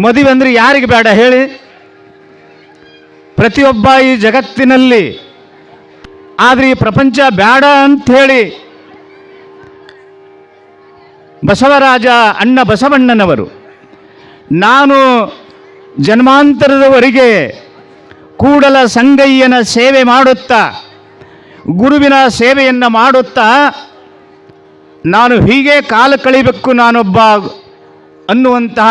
ಮದುವೆ ಅಂದರೆ ಯಾರಿಗೆ ಬೇಡ ಹೇಳಿ? ಪ್ರತಿಯೊಬ್ಬ ಈ ಜಗತ್ತಿನಲ್ಲಿ. ಆದರೆ ಈ ಪ್ರಪಂಚ ಬೇಡ ಅಂಥೇಳಿ ಬಸವರಾಜ ಅಣ್ಣ ಬಸವಣ್ಣನವರು ನಾನು ಜನ್ಮಾಂತರದವರೆಗೆ ಕೂಡಲ ಸಂಗಯ್ಯನ ಸೇವೆ ಮಾಡುತ್ತಾ, ಗುರುವಿನ ಸೇವೆಯನ್ನು ಮಾಡುತ್ತಾ ನಾನು ಹೀಗೆ ಕಾಲ ಕಳಿಬೇಕು ನಾನೊಬ್ಬ ಅನ್ನುವಂತಹ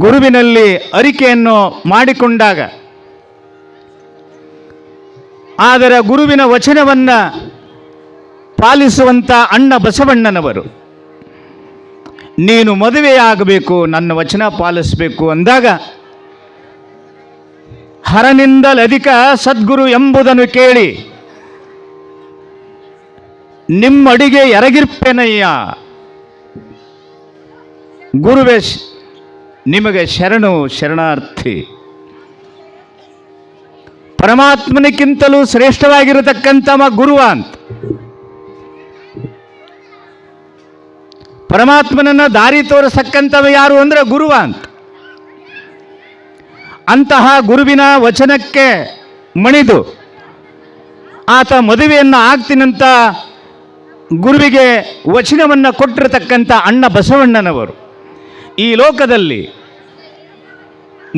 ಗುರುವಿನಲ್ಲಿ ಅರಿಕೆಯನ್ನು ಮಾಡಿಕೊಂಡಾಗ, ಆದರೆ ಗುರುವಿನ ವಚನವನ್ನು ಪಾಲಿಸುವಂಥ ಅಣ್ಣ ಬಸವಣ್ಣನವರು ನೀನು ಮದುವೆಯಾಗಬೇಕು, ನನ್ನ ವಚನ ಪಾಲಿಸಬೇಕು ಅಂದಾಗ, ಹರನಿಂದಲಧಿಕ ಸದ್ಗುರು ಎಂಬುದನ್ನು ಕೇಳಿ ನಿಮ್ಮಡಿಗೆ ಎರಗಿರ್ಪೆನಯ್ಯ, ಗುರುವೇ ನಿಮಗೆ ಶರಣು ಶರಣಾರ್ಥಿ. ಪರಮಾತ್ಮನಿಗಿಂತಲೂ ಶ್ರೇಷ್ಠವಾಗಿರತಕ್ಕಂಥವ ಗುರುವ ಅಂತ. ಪರಮಾತ್ಮನನ್ನು ದಾರಿ ತೋರಿಸತಕ್ಕಂಥವ ಯಾರು ಅಂದರೆ ಗುರುವ ಅಂತ. ಅಂತಹ ಗುರುವಿನ ವಚನಕ್ಕೆ ಮಣಿದು ಆತ ಮದುವೆಯನ್ನು ಆಗ್ತೀನಂತ ಗುರುವಿಗೆ ವಚನವನ್ನು ಕೊಟ್ಟಿರತಕ್ಕಂಥ ಅಣ್ಣ ಬಸವಣ್ಣನವರು ಈ ಲೋಕದಲ್ಲಿ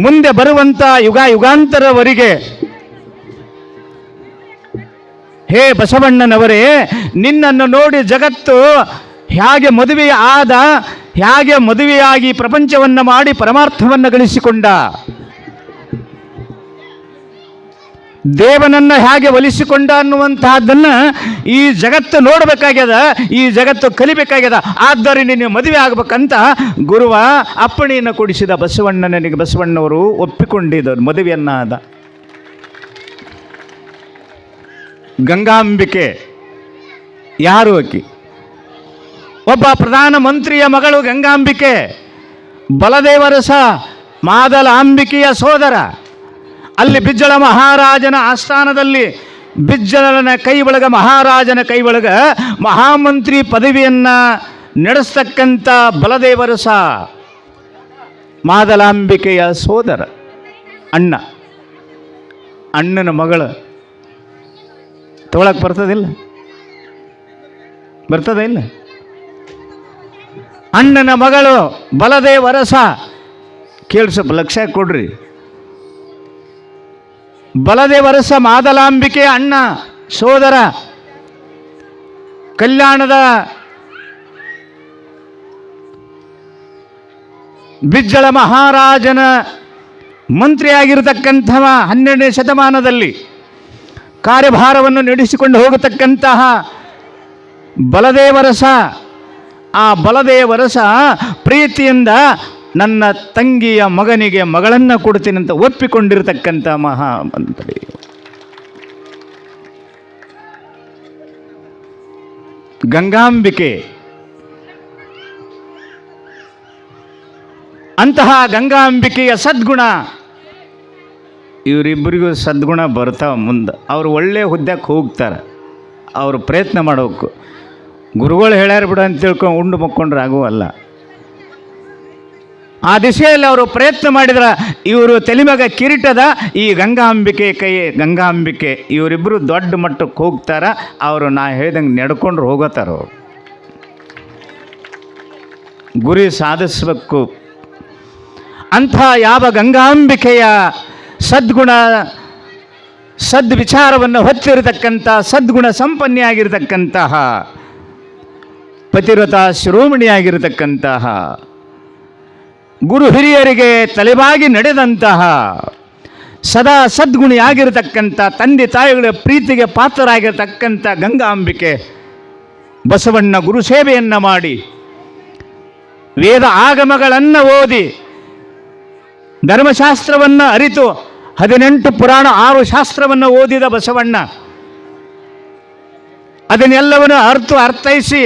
ಮುಂದೆ ಬರುವಂಥ ಯುಗಾಂತರವರೆಗೆ, ಹೇ ಬಸವಣ್ಣನವರೇ, ನಿನ್ನನ್ನು ನೋಡಿ ಜಗತ್ತು ಹೇಗೆ ಹೇಗೆ ಮದುವೆಯಾಗಿ ಪ್ರಪಂಚವನ್ನು ಮಾಡಿ ಪರಮಾರ್ಥವನ್ನು ಗಳಿಸಿಕೊಂಡ, ದೇವನನ್ನು ಹೇಗೆ ಒಲಿಸಿಕೊಂಡ ಅನ್ನುವಂತಹದ್ದನ್ನು ಈ ಜಗತ್ತು ನೋಡಬೇಕಾಗ್ಯದ, ಈ ಜಗತ್ತು ಕಲಿಬೇಕಾಗ್ಯದ. ಆದ್ದರಿಂದ ನೀವು ಮದುವೆ ಆಗಬೇಕಂತ ಗುರುವ ಅಪ್ಪಣೆಯನ್ನು ಕೊಡಿಸಿದ ಬಸವಣ್ಣನಿಗೆ ಬಸವಣ್ಣವರು ಒಪ್ಪಿಕೊಂಡಿದ್ದರು ಮದುವೆಯನ್ನಾದ. ಗಂಗಾಂಬಿಕೆ ಯಾರು? ಆಕಿ ಒಬ್ಬ ಪ್ರಧಾನ ಮಂತ್ರಿಯ ಮಗಳು ಗಂಗಾಂಬಿಕೆ, ಬಲದೇವರಸ ಮಾದಲಾಂಬಿಕೆಯ ಸೋದರ. ಅಲ್ಲಿ ಬಿಜ್ಜಳ ಮಹಾರಾಜನ ಆಸ್ಥಾನದಲ್ಲಿ ಬಿಜ್ಜಳನ ಕೈ ಒಳಗ, ಮಹಾರಾಜನ ಕೈ ಒಳಗ ಮಹಾಮಂತ್ರಿ ಪದವಿಯನ್ನು ನಡೆಸ್ತಕ್ಕಂಥ ಬಲದೇವರಸ ಮಾದಲಾಂಬಿಕೆಯ ಸೋದರ, ಅಣ್ಣನ ಮಗಳು. ತಗೊಳಕ್ಕೆ ಬರ್ತದಿಲ್ಲ? ಬರ್ತದ ಇಲ್ಲ? ಅಣ್ಣನ ಮಗಳು ಬಲದೇವರಸ. ಕೇಳಿ ಸ್ವಲ್ಪ ಲಕ್ಷ್ಯ ಕೊಡ್ರಿ. ಬಲದೇವರಸ ಮಾದಲಾಂಬಿಕೆ ಅಣ್ಣ ಸೋದರ, ಕಲ್ಯಾಣದ ಬಿಜ್ಜಳ ಮಹಾರಾಜನ ಮಂತ್ರಿಯಾಗಿರತಕ್ಕಂಥವ 12ನೇ ಶತಮಾನದಲ್ಲಿ ಕಾರ್ಯಭಾರವನ್ನು ನಡೆಸಿಕೊಂಡು ಹೋಗತಕ್ಕಂತಹ ಬಲದೇವರಸ. ಆ ಬಲದೇವರಸ ಪ್ರೀತಿಯಿಂದ ನನ್ನ ತಂಗಿಯ ಮಗನಿಗೆ ಮಗಳನ್ನು ಕೊಡ್ತೀನಂತ ಒಪ್ಪಿಕೊಂಡಿರತಕ್ಕಂಥ ಮಹಾಮಂತ್ರಿ. ಗಂಗಾಂಬಿಕೆ. ಅಂತಹ ಗಂಗಾಂಬಿಕೆಯ ಸದ್ಗುಣ, ಇವರಿಬ್ಬರಿಗೂ ಸದ್ಗುಣ ಬರ್ತಾವ ಮುಂದೆ. ಅವರು ಒಳ್ಳೆಯ ಹುದ್ದೆಗೆ ಹೋಗ್ತಾರೆ, ಅವರು ಪ್ರಯತ್ನ ಮಾಡಬೇಕು. ಗುರುಗಳು ಹೇಳ್ಯಾರ ಬಿಡ ಅಂತ ತಿಳ್ಕೊಂಡು ಉಂಡು ಮಕ್ಕೊಂಡ್ರೆ ಆಗುವಲ್ಲ. ಆ ದಿಶೆಯಲ್ಲಿ ಅವರು ಪ್ರಯತ್ನ ಮಾಡಿದ್ರೆ ಇವರು ತಲೆಮ್ಯಾಗ ಕಿರೀಟದ ಈ ಗಂಗಾಂಬಿಕೆ ಇವರಿಬ್ಬರು ದೊಡ್ಡ ಮಟ್ಟಕ್ಕೆ ಹೋಗ್ತಾರ. ಅವರು ನಾ ಹೇಳ್ದಂಗೆ ನಡ್ಕೊಂಡ್ರು ಹೋಗೋತಾರ. ಅವರು ಗುರಿ ಸಾಧಿಸಬೇಕು ಅಂಥ ಯಾವ ಗಂಗಾಂಬಿಕೆಯ ಸದ್ಗುಣ ಸದ್ವಿಚಾರವನ್ನು ಹೊತ್ತಿರತಕ್ಕಂಥ ಸದ್ಗುಣ ಸಂಪನ್ನೆಯಾಗಿರತಕ್ಕಂತಹ ಪತಿವ್ರತ ಶಿರೋಮಣಿಯಾಗಿರತಕ್ಕಂತಹ ಗುರು ಹಿರಿಯರಿಗೆ ತಲೆಬಾಗಿ ನಡೆದಂತಹ ಸದಾ ಸದ್ಗುಣಿಯಾಗಿರತಕ್ಕಂಥ ತಂದೆ ತಾಯಿಗಳ ಪ್ರೀತಿಗೆ ಪಾತ್ರರಾಗಿರತಕ್ಕಂಥ ಗಂಗಾಂಬಿಕೆ ಬಸವಣ್ಣ ಗುರು ಸೇವೆಯನ್ನು ಮಾಡಿ ವೇದ ಆಗಮಗಳನ್ನು ಓದಿ ಧರ್ಮಶಾಸ್ತ್ರವನ್ನು ಅರಿತು 18 ಪುರಾಣ 6 ಶಾಸ್ತ್ರವನ್ನು ಓದಿದ ಬಸವಣ್ಣ ಅದನ್ನೆಲ್ಲವನ್ನು ಅರ್ಥೈಸಿ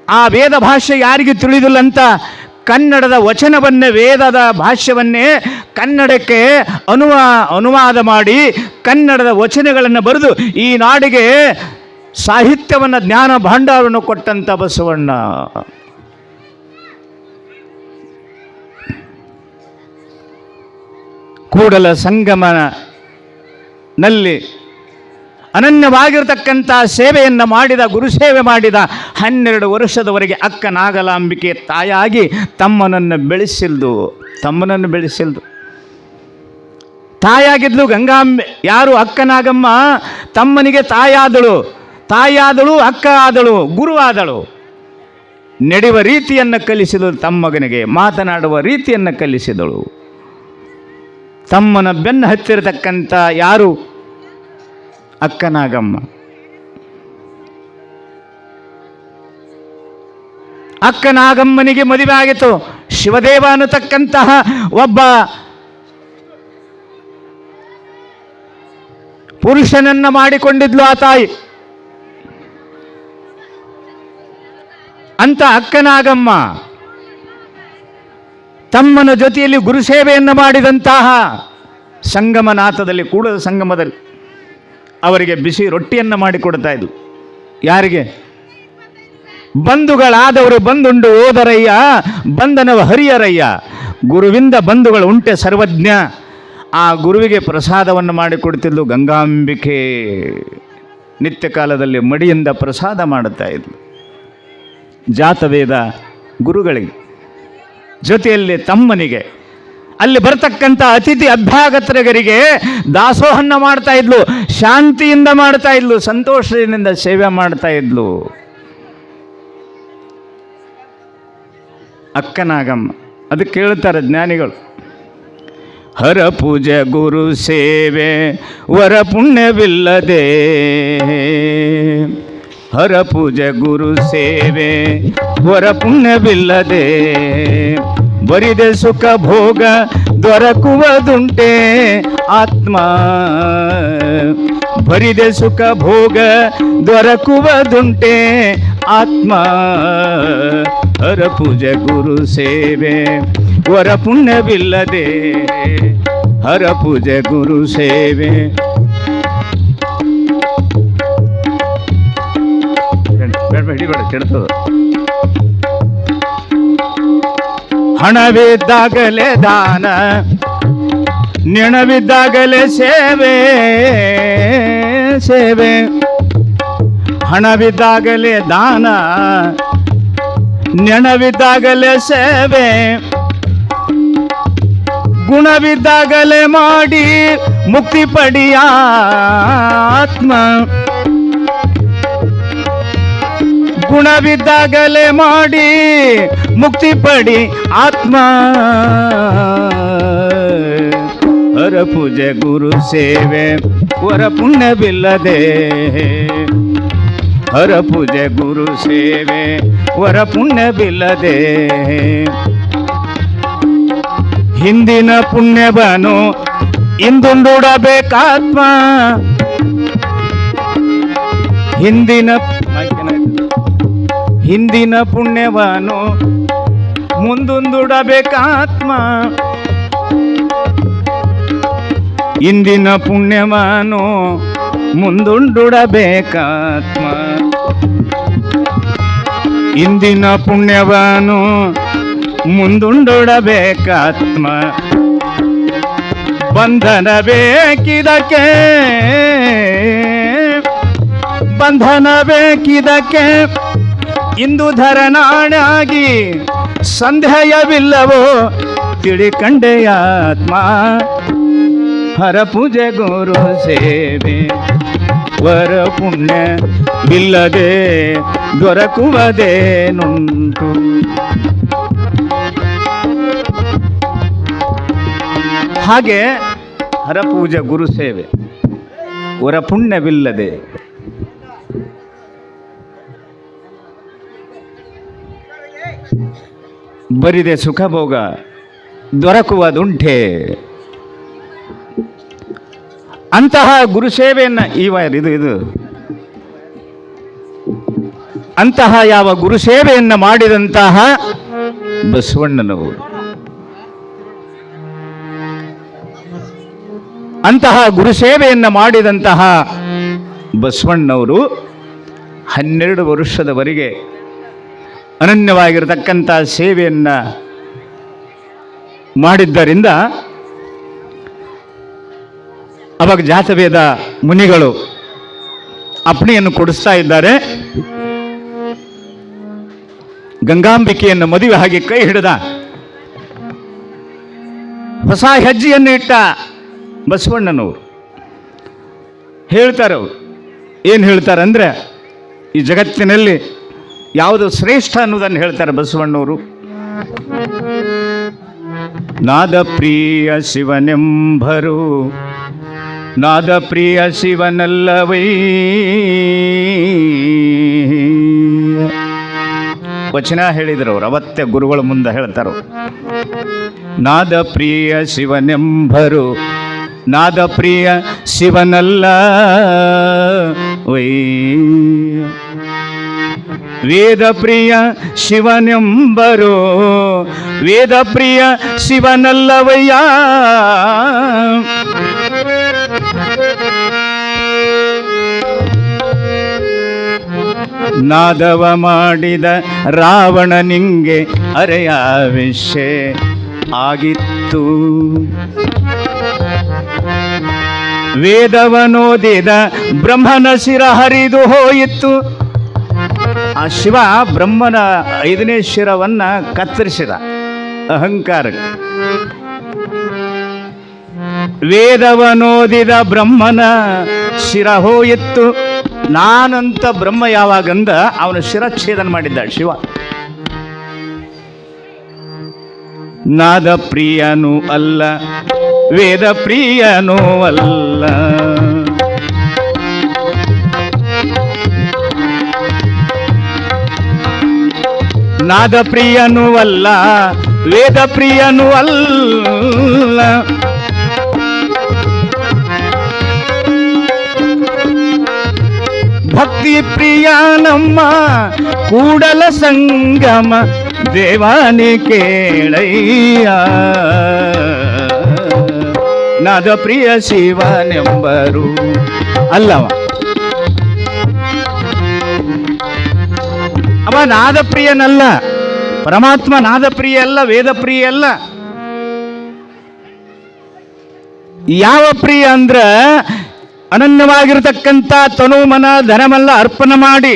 ಆ ವೇದ ಭಾಷೆ ಯಾರಿಗೆ ತಿಳಿದಿಲ್ಲ ಅಂತ ಕನ್ನಡದ ವಚನವನ್ನೇ ವೇದದ ಭಾಷ್ಯವನ್ನೇ ಕನ್ನಡಕ್ಕೆ ಅನುವಾದ ಮಾಡಿ ಕನ್ನಡದ ವಚನಗಳನ್ನು ಬರೆದು ಈ ನಾಡಿಗೆ ಸಾಹಿತ್ಯವನ್ನು ಜ್ಞಾನ ಭಾಂಡಾರವನ್ನು ಕೊಟ್ಟಂಥ ಬಸವಣ್ಣ ಕೂಡಲ ಸಂಗಮನಲ್ಲಿ ಅನನ್ಯವಾಗಿರತಕ್ಕಂಥ ಸೇವೆಯನ್ನು ಮಾಡಿದ, ಗುರುಸೇವೆ ಮಾಡಿದ 12 ವರ್ಷದವರೆಗೆ ಅಕ್ಕ ನಾಗಲಾಂಬಿಕೆ ತಾಯಾಗಿ ತಮ್ಮನನ್ನು ಬೆಳೆಸಿಲ್ದು. ತಾಯಾಗಿದ್ಲು ಗಂಗಾಂಬೆ. ಯಾರು? ಅಕ್ಕ ನಾಗಮ್ಮ ತಮ್ಮನಿಗೆ ತಾಯಾದಳು, ಅಕ್ಕ ಆದಳು, ಗುರುವಾದಳು. ನಡೆಯುವ ರೀತಿಯನ್ನು ಕಲಿಸಿದಳು ತಮ್ಮಗನಿಗೆ, ಮಾತನಾಡುವ ರೀತಿಯನ್ನು ಕಲಿಸಿದಳು. ತಮ್ಮನ ಬೆನ್ನು ಹತ್ತಿರತಕ್ಕಂಥ ಯಾರು? ಅಕ್ಕ ನಾಗಮ್ಮ. ಅಕ್ಕ ನಾಗಮ್ಮನಿಗೆ ಮದುವೆ ಆಗಿತ್ತು. ಶಿವದೇವ ಅನ್ನತಕ್ಕಂತಹ ಒಬ್ಬ ಪುರುಷನನ್ನ ಮಾಡಿಕೊಂಡಿದ್ಲು ಆ ತಾಯಿ. ಅಂತ ಅಕ್ಕನಾಗಮ್ಮ ತಮ್ಮನ ಜೊತೆಯಲ್ಲಿ ಗುರುಸೇವೆಯನ್ನು ಮಾಡಿದಂತಹ ಸಂಗಮನಾಥದಲ್ಲಿ, ಕೂಡಲ ಸಂಗಮದಲ್ಲಿ ಅವರಿಗೆ ಬಿಸಿ ರೊಟ್ಟಿಯನ್ನು ಮಾಡಿಕೊಡ್ತಾ ಇದ್ಲು. ಯಾರಿಗೆ? ಬಂಧುಗಳಾದವರು ಬಂದುಂಡು ಹೋದರಯ್ಯ, ಬಂಧನವ ಹರಿಯರಯ್ಯ. ಗುರುವಿಂದ ಬಂಧುಗಳು ಉಂಟೆ ಸರ್ವಜ್ಞ. ಆ ಗುರುವಿಗೆ ಪ್ರಸಾದವನ್ನು ಮಾಡಿಕೊಡ್ತಿದ್ಲು ಗಂಗಾಂಬಿಕೆ. ನಿತ್ಯ ಕಾಲದಲ್ಲಿ ಮಡಿಯಿಂದ ಪ್ರಸಾದ ಮಾಡುತ್ತಾ ಇದ್ಲು ಜಾತವೇದ ಗುರುಗಳಿಗೆ, ಜೊತೆಯಲ್ಲಿ ತಮ್ಮನಿಗೆ. ಅಲ್ಲಿ ಬರ್ತಕ್ಕಂಥ ಅತಿಥಿ ಅಭ್ಯಾಗತರಿಗೆ ದಾಸೋಹನ್ನ ಮಾಡ್ತಾ ಇದ್ಲು, ಶಾಂತಿಯಿಂದ ಮಾಡ್ತಾ ಇದ್ಲು, ಸಂತೋಷದಿಂದ ಸೇವೆ ಮಾಡ್ತಾ ಇದ್ಲು ಅಕ್ಕನಾಗಮ್ಮ. ಅದಕ್ಕೆ ಕೇಳ್ತಾರೆ ಜ್ಞಾನಿಗಳು, ಹರ ಪೂಜೆ ಗುರು ಸೇವೆ ವರ ಪುಣ್ಯವಿಲ್ಲದೆ, ಹರ ಪೂಜೆ ಗುರು ಸೇವೆ ವರ ಪುಣ್ಯವಿಲ್ಲದೆ, ಬರಿದೆ ಸುಖ ಭೋಗ ದೊರಕುವುದುಂಟೆ ಆತ್ಮ, ಬರಿದೆ ಸುಖ ಭೋಗ ದೊರಕುವುದುಂಟೆ ಆತ್ಮ. ಹರ ಪೂಜೆ ಗುರು ಸೇವೆ ವರ ಪುಣ್ಯವಿಲ್ಲದೆ, ಹರ ಪೂಜೆ ಗುರು ಸೇವೆ. ಹಿಡಿಬೇಡ, ಕೆಡ್ತದ. ಹಣವಿದ್ದಾಗಲೇ ದಾನ, ನೆಣವಿದ್ದಾಗಲೇ ಸೇವೆ, ಸೇವೆ. ಹಣವಿದ್ದಾಗಲೇ ದಾನ, ನೆಣವಿದ್ದಾಗಲೇ ಸೇವೆ, ಗುಣವಿದ್ದಾಗಲೇ ಮಾಡಿ ಮುಕ್ತಿ ಪಡಿಯ ಆತ್ಮ. ಗುಣವಿದ್ದಾಗಲೇ ಮಾಡಿ ಮುಕ್ತಿ ಪಡಿ ಆತ್ಮ. ಹರ ಪೂಜೆ ಗುರು ಸೇವೆ ವರ ಪುಣ್ಯವಿಲ್ಲದೆ, ಹರ ಪೂಜೆ ಗುರು ಸೇವೆ ವರ ಪುಣ್ಯವಿಲ್ಲದೆ, ಹಿಂದಿನ ಪುಣ್ಯವನ್ನು ಇಂದುಂಡುಡಬೇಕಾತ್ಮ. ಹಿಂದಿನ ಪುಣ್ಯವನ್ನು ಮುಂದುಂದುಡಬೇಕಾತ್ಮ, ಇಂದಿನ ಪುಣ್ಯವನ್ನು ಮುಂದುಂಡುಡಬೇಕಾತ್ಮ, ಇಂದಿನ ಪುಣ್ಯವನ್ನು ಮುಂದುಂಡುಡಬೇಕಾತ್ಮ. ಬಂಧನ ಬೇಕಿದಕ್ಕೆ, ಬಂಧನ ಬೇಕಿದಕ್ಕೆ, ಇಂದು ಧರನಾಣಾಗಿ ಸಂದೇಹವಿಲ್ಲವೋ ತಿಳಿಕಂಡೆಯಾತ್ಮ. ಹರ ಪೂಜೆ ಗುರು ಸೇವೆ ವರ ಪುಣ್ಯವಿಲ್ಲದೆ ದೊರಕುವುದೇನುಂಟು. ಹಾಗೆ ಹರಪೂಜೆ ಗುರು ಸೇವೆ ವರ ಪುಣ್ಯವಿಲ್ಲದೆ ಬರಿದೆ ಸುಖ ಭೋಗ ದೊರಕುವುದುಂಟೆ. ಅಂತಹ ಗುರುಸೇವೆಯನ್ನು ಇದು ಅಂತಹ ಯಾವ ಗುರುಸೇವೆಯನ್ನು ಮಾಡಿದಂತಹ ಬಸವಣ್ಣನವರು, ಅಂತಹ ಗುರುಸೇವೆಯನ್ನು ಮಾಡಿದಂತಹ ಬಸವಣ್ಣವರು 12 ವರ್ಷದವರೆಗೆ ಅನನ್ಯವಾಗಿರತಕ್ಕಂಥ ಸೇವೆಯನ್ನು ಮಾಡಿದ್ದರಿಂದ ಅವಾಗ ಜಾತವೇದ ಮುನಿಗಳು ಅಪ್ಪಣೆಯನ್ನು ಕೊಡಿಸ್ತಾ ಇದ್ದಾರೆ. ಗಂಗಾಂಬಿಕೆಯನ್ನು ಮದುವೆ ಹಾಗೆ ಕೈ ಹಿಡಿದ ಹೊಸ ಹೆಜ್ಜೆಯನ್ನು ಇಟ್ಟ ಬಸವಣ್ಣನವರು ಹೇಳ್ತಾರೆ. ಅವರು ಏನು ಹೇಳ್ತಾರೆ ಅಂದರೆ, ಈ ಜಗತ್ತಿನಲ್ಲಿ ಯಾವುದು ಶ್ರೇಷ್ಠ ಅನ್ನೋದನ್ನು ಹೇಳ್ತಾರೆ ಬಸವಣ್ಣವರು. ನಾದ ಪ್ರಿಯ ಶಿವನೆಂಬರು ನಾದ ಪ್ರಿಯ ಶಿವನಲ್ಲವೈ. ವಚನ ಹೇಳಿದ್ರು ಅವರು, ಅವತ್ತೇ ಗುರುಗಳ ಮುಂದೆ ಹೇಳ್ತಾರೋ. ನಾದ ಪ್ರಿಯ ಶಿವನೆಂಬರು ನಾದ ಪ್ರಿಯ ಶಿವನಲ್ಲ ವೈ. ವೇದ ಪ್ರಿಯ ಶಿವನೆಂಬರು ವೇದ ಪ್ರಿಯ ಶಿವನಲ್ಲವಯ್ಯ. ನಾದವ ಮಾಡಿದ ರಾವಣ ನಿಂಗೆ ಅರೆಯ ವಿಷಯ ಆಗಿತ್ತು. ವೇದವನೋದಿದ ಬ್ರಹ್ಮನ ಶಿರ ಹರಿದು ಹೋಯಿತು. ಆ ಶಿವ ಬ್ರಹ್ಮನ 5ನೇ ಶಿರವನ್ನ ಕತ್ತರಿಸಿದ ಅಹಂಕಾರಕ್ಕೆ. ವೇದವನೋದಿದ ಬ್ರಹ್ಮನ ಶಿರ ಹೋಯಿತ್ತು. ನಾನಂತ ಬ್ರಹ್ಮ ಯಾವಾಗಂದ ಅವನ ಶಿರಚ್ಛೇದನ ಮಾಡಿದ್ದ ಶಿವ. ನಾದ ಪ್ರಿಯನೂ ಅಲ್ಲ ವೇದ ಪ್ರಿಯನೂ ಅಲ್ಲ. ನಾದ ಪ್ರಿಯನೂ ಅಲ್ಲ ವೇದ ಪ್ರಿಯನೂ ಅಲ್ಲ. ಭಕ್ತಿ ಪ್ರಿಯ ನಮ್ಮ ಕೂಡಲ ಸಂಗಮ ದೇವಾನಿ ಕೇಳಯ್ಯ. ನಾದ ಪ್ರಿಯ ಶಿವನೆಂಬರು ಅಲ್ಲವ. ಅವ ನಾದ ಪ್ರಿಯನಲ್ಲ, ಪರಮಾತ್ಮ ನಾದ ಪ್ರಿಯ ಅಲ್ಲ, ವೇದ ಪ್ರಿಯ ಅಲ್ಲ. ಯಾವ ಪ್ರಿಯ ಅಂದ್ರ ಅನನ್ಯವಾಗಿರತಕ್ಕಂಥ ತನು ಮನ ಧನಮೆಲ್ಲ ಅರ್ಪಣೆ ಮಾಡಿ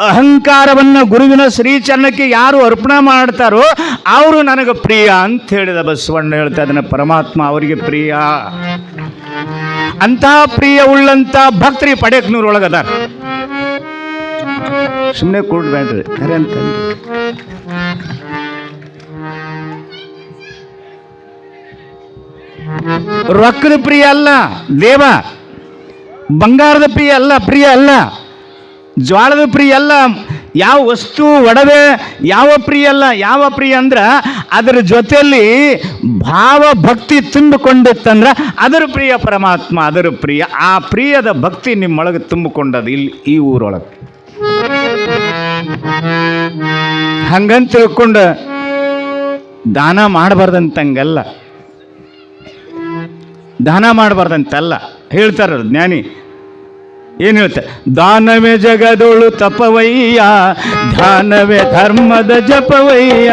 ಅಹಂಕಾರವನ್ನು ಗುರುವಿನ ಶ್ರೀಚರಣಕ್ಕೆ ಯಾರು ಅರ್ಪಣೆ ಮಾಡ್ತಾರೋ ಅವರು ನನಗೆ ಪ್ರಿಯ ಅಂತ ಹೇಳಿದ ಬಸವಣ್ಣ. ಹೇಳ್ತಾ ಇದ್ದಾನೆ, ಪರಮಾತ್ಮ ಅವರಿಗೆ ಪ್ರಿಯ. ಅಂತಹ ಪ್ರಿಯ ಉಳ್ಳಂತ ಭಕ್ತರಿ ಪಡೆಕ್ನೂರೊಳಗದ. ಸುಮ್ಮನೆ ಕೂಡ್ಬೇಡ್ರಿ, ಖರೆ ಅಂತ ರೊಕ್ಕದ ಪ್ರಿಯ ಅಲ್ಲ ದೇವ, ಬಂಗಾರದ ಪ್ರಿಯ ಅಲ್ಲ, ಪ್ರಿಯ ಅಲ್ಲ, ಜ್ವಾಳದ ಪ್ರಿಯ ಅಲ್ಲ, ಯಾವ ವಸ್ತು ಒಡವೆ ಯಾವ ಪ್ರಿಯ ಅಲ್ಲ. ಯಾವ ಪ್ರಿಯ ಅಂದ್ರೆ ಅದರ ಜೊತೆಯಲ್ಲಿ ಭಾವ ಭಕ್ತಿ ತುಂಬಿಕೊಂಡಿತ್ತಂದ್ರೆ ಅದರ ಪ್ರಿಯ ಪರಮಾತ್ಮ, ಅದರ ಪ್ರಿಯ. ಆ ಪ್ರಿಯದ ಭಕ್ತಿ ನಿಮ್ಮೊಳಗೆ ತುಂಬಿಕೊಂಡದು ಇಲ್ಲಿ ಈ ಊರೊಳಗೆ. ಹಂಗಂತ ತಿಳ್ಕೊಂಡು ದಾನ ಮಾಡಬಾರ್ದಂತಂಗಲ್ಲ, ದಾನ ಮಾಡಬಾರ್ದಂತಲ್ಲ. ಹೇಳ್ತಾರ ಜ್ಞಾನಿ, ಏನು ಹೇಳ್ತಾರೆ? ದಾನವೇ ಜಗದೊಳು ತಪವಯ್ಯ, ಧ್ಯಾನವೇ ಧರ್ಮದ ಜಪವಯ್ಯ.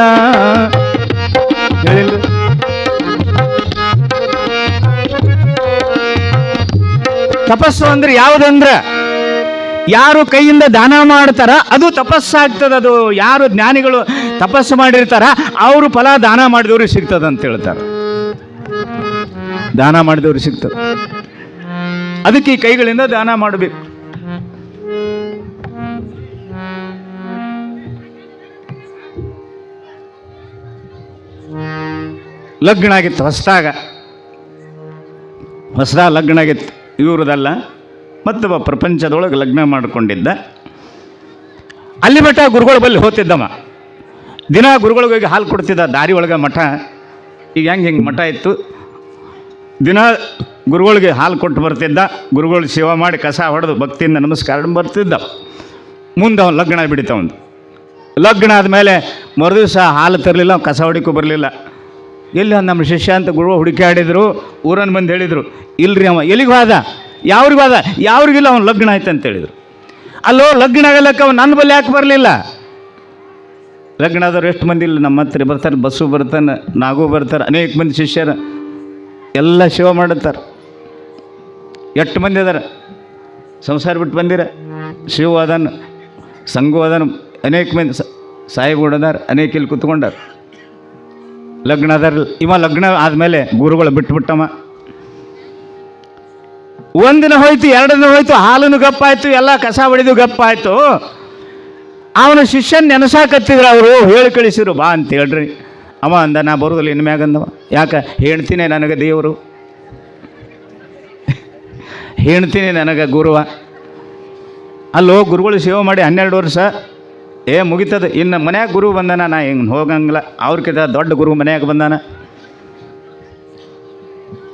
ಹೇಳಿಲ್ಲ? ತಪಸ್ಸು ಅಂದ್ರೆ ಯಾವುದಂದ್ರೆ ಯಾರು ಕೈಯಿಂದ ದಾನ ಮಾಡ್ತಾರ ಅದು ತಪಸ್ಸಾಗ್ತದ. ಅದು ಯಾರು ಜ್ಞಾನಿಗಳು ತಪಸ್ಸು ಮಾಡಿರ್ತಾರ ಅವರು ಫಲ ದಾನ ಮಾಡಿದವ್ರಿಗೆ ಸಿಗ್ತದ ಅಂತ ಹೇಳ್ತಾರೆ. ದಾನ ಮಾಡಿದವ್ರಿಗೆ ಸಿಗ್ತದೆ. ಅದಕ್ಕೆ ಈ ಕೈಗಳಿಂದ ದಾನ ಮಾಡಬೇಕು. ಲಗ್ನ ಆಗಿತ್ತು ಹೊಸದಾಗ ಲಗ್ನ ಆಗಿತ್ತು. ಇವ್ರದಲ್ಲ, ಮತ್ತೊಬ್ಬ ಪ್ರಪಂಚದೊಳಗೆ ಲಗ್ನ ಮಾಡಿಕೊಂಡಿದ್ದ. ಅಲ್ಲಿ ಮಠ ಗುರುಗಳ ಬಳಿ ಹೋಗ್ತಿದ್ದಮ್ಮ. ದಿನ ಗುರುಗಳಿಗೋಗಿ ಹಾಲು ಕೊಡ್ತಿದ್ದ. ದಾರಿ ಒಳಗೆ ಮಠ, ಈಗ ಹೆಂಗೆ ಮಠ ಇತ್ತು. ದಿನ ಗುರುಗಳಿಗೆ ಹಾಲು ಕೊಟ್ಟು ಬರ್ತಿದ್ದ. ಗುರುಗಳು ಸೇವಾ ಮಾಡಿ ಕಸ ಹೊಡೆದು ಭಕ್ತಿಯಿಂದ ನಮಸ್ಕಾರ ಬರ್ತಿದ್ದ. ಮುಂದೆ ಅವನು ಲಗ್ನ ಬಿಡಿತ. ಒಂದು ಲಗ್ನ ಆದಮೇಲೆ ಮರುದಿವಸ ಹಾಲು ತರಲಿಲ್ಲ, ಕಸ ಹೊಡಿಕೊ ಬರಲಿಲ್ಲ. ಎಲ್ಲಿ ನಮ್ಮ ಶಿಷ್ಯ ಅಂತ ಗುರುಗಳು ಹುಡುಕಾಡಿದ್ರು. ಊರನ್ನು ಬಂದು ಹೇಳಿದರು, ಇಲ್ರಿ ಅವ ಎಲ್ಲಿಗೆ ಹೋದ, ಯಾವ್ರಿಗೆ ಹೋದ, ಯಾವ್ರಿಗಿಲ್ಲ ಅವ್ನು ಲಗ್ನ ಆಯ್ತು ಅಂತ ಹೇಳಿದರು. ಅಲ್ಲೋ ಲಗ್ನ ಆಗಲಕ್ಕ ಅವ್ನು ನನ್ನ ಬಳಿ ಯಾಕೆ ಬರಲಿಲ್ಲ? ಲಗ್ನ ಆದವ್ರು ಎಷ್ಟು ಮಂದಿ ಇಲ್ಲ ನಮ್ಮ ಹತ್ರ ಬರ್ತಾರೆ. ಬಸ್ಸು ಬರ್ತಾನೆ, ನಾಗೂ ಬರ್ತಾರೆ, ಅನೇಕ ಮಂದಿ ಶಿಷ್ಯರು ಎಲ್ಲ ಸೇವೆ ಮಾಡುತ್ತಾರೆ. ಎಷ್ಟು ಮಂದಿ ಅದಾರ ಸಂಸಾರ ಬಿಟ್ಟು ಬಂದಿರ. ಶಿವ ಅದನ್ನು, ಸಂಘು ಅದನ್ನು, ಅನೇಕ ಮಂದಿ ಸಾಹೇಬ್ಗಳು ಅದಾರ, ಅನೇಕ ಇಲ್ಲಿ ಕುತ್ಕೊಂಡಾರ. ಲಗ್ನ ಅದಾರ. ಇವ ಲಗ್ನ ಆದಮೇಲೆ ಗುರುಗಳು ಬಿಟ್ಟುಬಿಟ್ಟವ. ಒಂದಿನ ಹೋಯ್ತು, 2 ದಿನ ಹೋಯ್ತು, ಹಾಲನ್ನು ಗಪ್ಪಾಯ್ತು, ಎಲ್ಲ ಕಸ ಹೊಡೆದು ಗಪ್ಪಾಯ್ತು. ಅವನ ಶಿಷ್ಯನ ನೆನಸಾಕತ್ತಿದ್ರು ಅವರು, ಹೇಳಿ ಕಳಿಸಿರು ಬಾ ಅಂತ ಹೇಳ್ರಿ. ಅವ ಅಂದ, ನಾ ಬರೋದಿಲ್ಲ ಇನ್ನು ಮ್ಯಾಗಂದವ. ಯಾಕೆ? ಹೇಳ್ತೀನಿ ನನಗೆ ದೇವರು, ಹೇಳ್ತೀನಿ ನನಗೆ ಗುರುವ. ಅಲ್ಲೋ ಗುರುಗಳು ಸೇವೆ ಮಾಡಿ 12 ವರ್ಷ ಮುಗಿತದ. ಇನ್ನು ಮನ್ಯಾಗ ಗುರು ಬಂದಾನ, ನಾ ಹಿಂಗೆ ಹೋಗಂಗಿಲ್ಲ. ಅವ್ರಕ್ಕಿಂತ ದೊಡ್ಡ ಗುರು ಮನ್ಯಾಗ ಬಂದಾನ.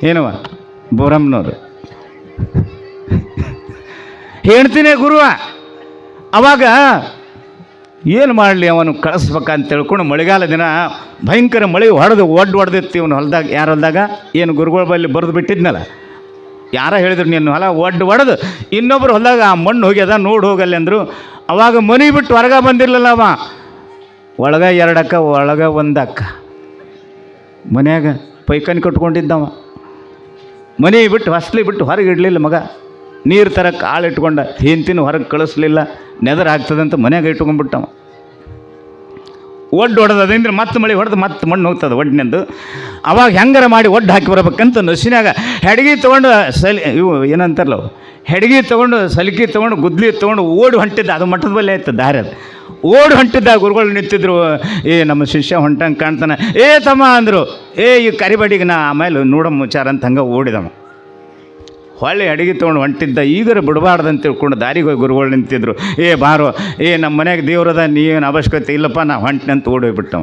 ಏನವ ಬೋರಮ್ಮನವ್ರು ಹೇಳ್ತೀನಿ ಗುರುವ. ಅವಾಗ ಏನು ಮಾಡಲಿ, ಅವನು ಕಳಿಸ್ಬೇಕಂತ ತಿಳ್ಕೊಂಡು ಮಳೆಗಾಲ ದಿನ ಭಯಂಕರ ಮಳೆ ಹೊಡೆದಿತ್ತು ಇವನು ಹೊಲದಾಗ. ಯಾರ ಹೊಲದಾಗ? ಏನು ಗುರುಗಳ ಬಳಿ ಬರೆದು ಬಿಟ್ಟಿದ್ನಲ್ಲ, ಯಾರ ಹೇಳಿದ್ರು ನೀನು ಹೊಲ ಹೊಡೆದು ಇನ್ನೊಬ್ರು ಹೊಲದಾಗ ಆ ಮಣ್ಣು ಹೋಗ್ಯದ ನೋಡಿ ಹೋಗಲ್ಲಿ ಅಂದರು. ಅವಾಗ ಮನೆ ಬಿಟ್ಟು ಹೊರಗೆ ಬಂದಿರಲಿಲ್ಲ ಅವ. ಒಳಗೆ 2 ಅಕ್ಕ, ಒಳಗೆ 1 ಅಕ್ಕ. ಮನ್ಯಾಗ ಪೈಕಾನಿ ಕಟ್ಕೊಂಡಿದ್ದವ. ಮನೆ ಬಿಟ್ಟು ಹೊಸ್ಲಿ ಬಿಟ್ಟು ಹೊರಗೆ ಇಡಲಿಲ್ಲ ಮಗ. ನೀರು ತರಕ್ಕೆ ಆಳು ಇಟ್ಕೊಂಡ, ಹೆಂಡ್ತಿನ ಹೊರಗೆ ಕಳಿಸ್ಲಿಲ್ಲ, ನೆದರ್ ಆಗ್ತದಂತ ಮನ್ಯಾಗ ಇಟ್ಕೊಂಡ್ಬಿಟ್ಟವ. ಒಡ್ಡು ಹೊಡೆದಂದ್ರೆ ಮತ್ತೆ ಮಳೆ ಹೊಡೆದು ಮತ್ತೆ ಮಣ್ಣು ಹೋಗ್ತದೆ ಒಡ್ಡಿನಂದು. ಅವಾಗ ಹೆಂಗಾರ ಮಾಡಿ ಒಡ್ಡು ಹಾಕಿ ಬರ್ಬೇಕಂತ ನಸಿನಾಗ ಹೆಡ್ಗಿ ತೊಗೊಂಡು ಇವು ಏನಂತಾರಲ್ಲ, ಹೆಡ್ಗಿ ತೊಗೊಂಡು ಸಲಿಕೆ ತೊಗೊಂಡು ಗುದ್ಲಿ ತೊಗೊಂಡು ಓಡಿ ಹೊಂಟಿದ್ದ. ಅದು ಮಠದ ಬಲ್ಲಿ ಆಯ್ತು ದಾರಿ. ಅದು ಓಡಿ ಹೊಂಟಿದ್ದ. ಗುರುಗಳು ನಿಂತಿದ್ರು. ನಮ್ಮ ಶಿಷ್ಯ ಹೊಂಟಂಗೆ ಕಾಣ್ತಾನೆ. ತಮ್ಮ ಅಂದರು. ಈ ಕರಿಬಡಿಗೆ ನಾ ಆಮೇಲೆ ನೋಡಮ್ಮ ವಿಚಾರ ಅಂತ ಹಂಗೆ ಓಡಿದವ. ಹೊಳ್ಳಿ ಅಡಿಗೆ ತೊಗೊಂಡು ಹೊಂಟಿದ್ದ. ಈಗರ ಬಿಡಬಾರ್ದಂತ ತಿಳ್ಕೊಂಡು ದಾರಿಗೆ ಹೋಗಿ ಗುರುಗಳು ನಿಂತಿದ್ರು. ಬಾರೋ, ನಮ್ಮ ಮನೆಯಾಗ ದೇವ್ರದ, ನೀವೇನು ಅವಶ್ಯಕತೆ ಇಲ್ಲಪ್ಪ, ನಾ ಹೊಂಟಿನ ಅಂತ ಓಡೋಗ್ಬಿಟ್ಟವ.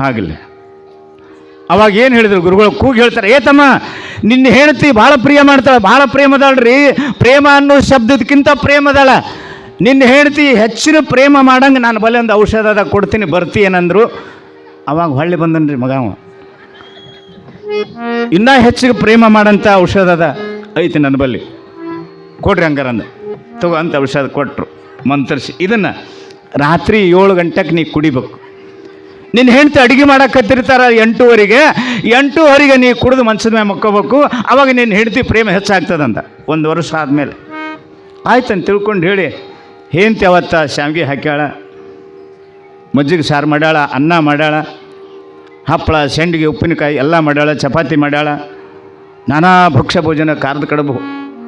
ಆಗಲಿ. ಅವಾಗ ಏನು ಹೇಳಿದ್ರು ಗುರುಗಳು? ಕೂಗಿ ಹೇಳ್ತಾರೆ, ತಮ್ಮ ನಿನ್ನ ಹೆಂಡತಿ ಭಾಳ ಪ್ರಿಯ ಮಾಡ್ತಾಳೆ, ಭಾಳ ಪ್ರೇಮದಾಳ್ರಿ. ಪ್ರೇಮ ಅನ್ನೋ ಶಬ್ದದಕ್ಕಿಂತ ಪ್ರೇಮದಾಳ. ನಿನ್ನ ಹೆಂಡತಿ ಹೆಚ್ಚಿನ ಪ್ರೇಮ ಮಾಡಂಗೆ ನಾನು ಬಲೆ ಒಂದು ಔಷಧದ ಕೊಡ್ತೀನಿ, ಬರ್ತೀಯೇನಂದ್ರು. ಅವಾಗ ಹೊಳ್ಳಿ ಬಂದನ್ರಿ ಮಗ ಅವ. ಇನ್ನೂ ಹೆಚ್ಚಿಗೆ ಪ್ರೇಮ ಮಾಡಂಥ ಔಷಧ ಅದ ಐತಿ ನನ್ನ ಬಲ್ಲಿ, ಕೊಡ್ರಿ ಹಂಗಾರಂದ. ತಗೋ ಅಂತ ಔಷಧ ಕೊಟ್ಟರು, ಮಂತ್ರಿಸಿ. ಇದನ್ನು ರಾತ್ರಿ 7 ಗಂಟೆಗೆ ನೀ ಕುಡಿಬೇಕು. ನಿನ್ನ ಹೆಂಡ್ತಿ ಅಡುಗೆ ಮಾಡಕ್ಕತ್ತಿರ್ತಾರ 8:30ಗೆ. 8:30ಗೆ ನೀ ಕುಡಿದು ಮನ್ಸದ ಮೇಲೆ ಮಕ್ಕೋಬೇಕು. ಅವಾಗ ನಿನ್ನ ಹೆಂಡ್ತಿ ಪ್ರೇಮ ಹೆಚ್ಚಾಗ್ತದಂತ. 1 ವರ್ಷ ಆದಮೇಲೆ ಆಯ್ತಂತ ತಿಳ್ಕೊಂಡು ಹೇಳಿ, ಹೆಂಡ್ತಿ ಅವತ್ತ ಶಾವಿಗೆ ಹಾಕ್ಯಾಳ, ಮಜ್ಜಿಗೆ ಸಾರು ಮಾಡ್ಯಾಳ, ಅನ್ನ ಮಾಡ್ಯಾಳ, ಹಪ್ಪಳ, ಸಂಡಿಗೆ, ಉಪ್ಪಿನಕಾಯಿ ಎಲ್ಲ ಮಾಡ್ಯಾಳ, ಚಪಾತಿ ಮಾಡ್ಯಾಳ, ನಾನಾ ಭಕ್ಷ್ಯ ಭೋಜನ, ಖಾರದ ಕಡುಬು